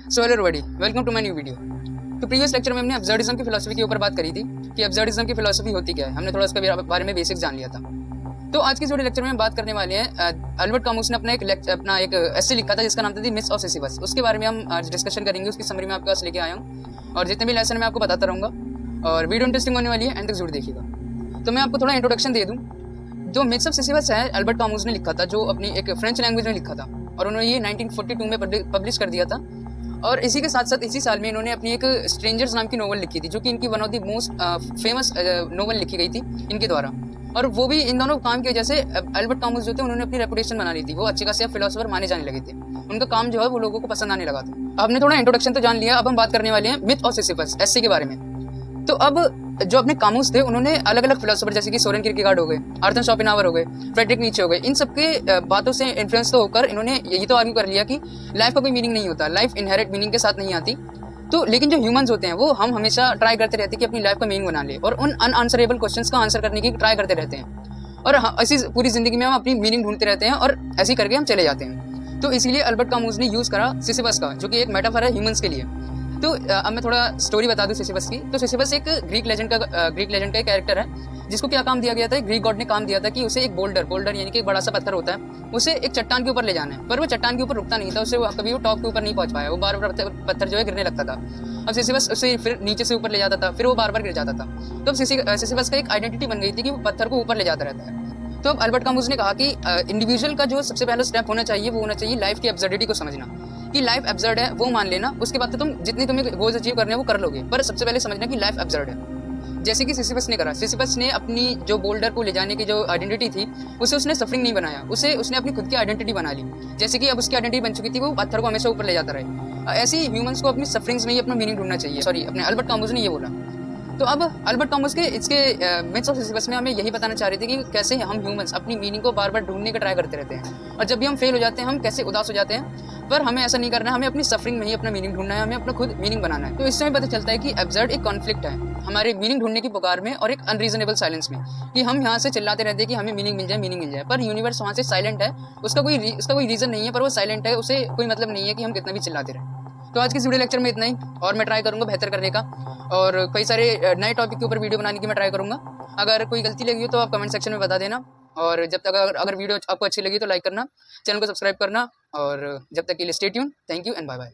So hello everybody, welcome to my new video. तो previous lecture में हमने absurdism की फिलॉसफी के ऊपर बात करी थी कि अब्सर्डिज्म की फिलॉसफी होती क्या है। हमने थोड़ा उसके बारे में बेसिक्स जान लिया था। तो आज की जो लेक्चर में हम बात करने वाले हैं, अल्बर्ट कामुस ने अपना एक एस्से लिखा था जिसका नाम था द मिथ्स ऑफ सिसिफस। उसके बारे में हम आज डिस्कशन करेंगे। उसकी समरी मैं आपके पास लेके आया हूँ और जितने भी लेसन मैं आपको बताता रहूँगा और वीडियो इंटरेस्टिंग होने वाली है, एंड तक जरूर देखिएगा। तो मैं आपको थोड़ा इंट्रोडक्शन दे दूँ। जो मिथ्स ऑफ सिसिफस है, अल्बर्ट कामुस ने लिखा था, जो अपनी एक फ्रेंच लैंग्वेज में लिखा था और उन्होंने ये 1942 में पब्लिश कर दिया था। और इसी के साथ साथ इसी साल में इन्होंने अपनी एक स्ट्रेंजर्स नाम की नोवेल लिखी थी, जो कि इनकी one of the most famous novel लिखी गई थी इनके द्वारा। और वो भी इन दोनों काम की वजह से अल्बर्ट कामुस जो थे उन्होंने अपनी रेपुटेशन बना ली थी। वो अच्छे खासे फिलोसोफर माने जाने लगे थे। उनका काम जो है वो लोगों को पसंद आने लगा था। हमने थोड़ा इंट्रोडक्शन तो जान लिया, अब हम बात करने वाले हैं मिथ ऑफ सिसिफस, एस्से के बारे में। तो अब जो अपने कामुस थे उन्होंने अलग अलग फिलोसोफर जैसे कि सोरेन किरकेगार्ड हो गए, आर्थर शोपेनहावर हो गए, फ्रेडरिक नीचे हो गए, इन सबके बातों से इन्फ्लुएंस तो होकर इन्होंने यही तो आर्ग्यू कर लिया कि लाइफ का कोई मीनिंग नहीं होता, लाइफ इनहेरिट मीनिंग के साथ नहीं आती। तो लेकिन जो ह्यूमंस होते हैं वो हम हमेशा ट्राई करते रहते हैं कि अपनी लाइफ का मीनिंग बना ले और उन अनआंसरेबल क्वेश्चंस का आंसर करने की ट्राई करते रहते हैं। और ऐसी पूरी जिंदगी में हम अपनी मीनिंग ढूंढते रहते हैं और ऐसे ही करके हम चले जाते हैं। तो इसीलिए अल्बर्ट कामुस ने यूज़ करा सिसिफस का, जो कि एक मेटाफर है ह्यूमंस के लिए। तो अब मैं थोड़ा स्टोरी बता दूं सिसिफस की। तो सिसिफस एक ग्रीक लेजेंड का एक कैरेक्टर है, जिसको क्या काम दिया गया था, ग्रीक गॉड ने काम दिया था कि उसे एक बोल्डर यानी कि एक बड़ा सा पत्थर होता है, उसे एक चट्टान के ऊपर ले जाना है। पर वो चट्टान के ऊपर रुकता नहीं था, उसे कभी वो टॉप के ऊपर नहीं पहुंच पाया। वो बार बार पत्थर जो है गिरने लगता था। अब सिसिफस उसे फिर नीचे से ऊपर ले जाता था, फिर वो बार बार गिर जाता था। तो अब सिसिफस का एक आइडेंटिटी बन गई थी कि वो पत्थर को ऊपर ले जाता रहता है। तो अब अल्बर्ट कामुस ने कहा कि इंडिविजुअल का जो सबसे पहला स्टेप होना चाहिए वो होना चाहिए लाइफ की एब्सर्डिटी को समझना, कि लाइफ एब्सर्ड है वो मान लेना। उसके बाद तो तुम जितनी तुम्हें गोल्स अचीव करने हैं वो कर लोगे, पर सबसे पहले समझना कि लाइफ एब्सर्ड है। जैसे कि सिसिफस ने करा, सिसिफस ने अपनी जो बोल्डर को ले जाने की जो आइडेंटिटी थी उसे उसने सफरिंग नहीं बनाया, उसने अपनी खुद की आइडेंटिटी बना ली। जैसे कि अब उसकी आइडेंटिटी बन चुकी थी, वो पत्थर को हमेशा ऊपर ले जाता रहे। ऐसे ही ह्यूमंस को अपनी सफरिंग्स में ही अपना मीनिंग ढूंढना चाहिए। सॉरी, अपने अल्बर्ट कामुस ने ये बोला। तो अब अल्बर्ट कामुस के इसके मिथ्स ऑफ सिसिफस में हमें यही बताना चाह रहे थे कि कैसे हम ह्यूमंस अपनी मीनिंग को बार बार ढूंढने का ट्राई करते रहते हैं और जब भी हम फेल हो जाते हैं हम कैसे उदास हो जाते हैं। पर हमें ऐसा नहीं करना है, हमें अपनी सफरिंग में ही अपना मीनिंग ढूंढना है, हमें अपना खुद मीनिंग बनाना है। तो इससे हमें पता चलता है कि एब्सर्ड एक कॉन्फ्लिक्ट है हमारे मीनिंग ढूंढने की पुकार में और एक अनरीजनेबल साइलेंस में, कि हम यहाँ से चिल्लाते रहते हैं कि हमें मीनिंग मिल जाए, पर यूनिवर्स वहाँ से साइलेंट है। उसका कोई रीजन नहीं है, पर वो साइलेंट है, उसे कोई मतलब नहीं है कि हम कितना भी चिल्लाते रहें। तो आज के वीडियो लेक्चर में इतना ही, और मैं ट्राई करूंगा बेहतर करने का और कई सारे नए टॉपिक के ऊपर वीडियो बनाने की मैं ट्राई करूंगा। अगर कोई गलती लगी हो तो आप कमेंट सेक्शन में बता देना, और जब तक अगर वीडियो आपको अच्छी लगी तो लाइक करना, चैनल को सब्सक्राइब करना, और जब तक के लिए stay tune. Thank you and bye bye.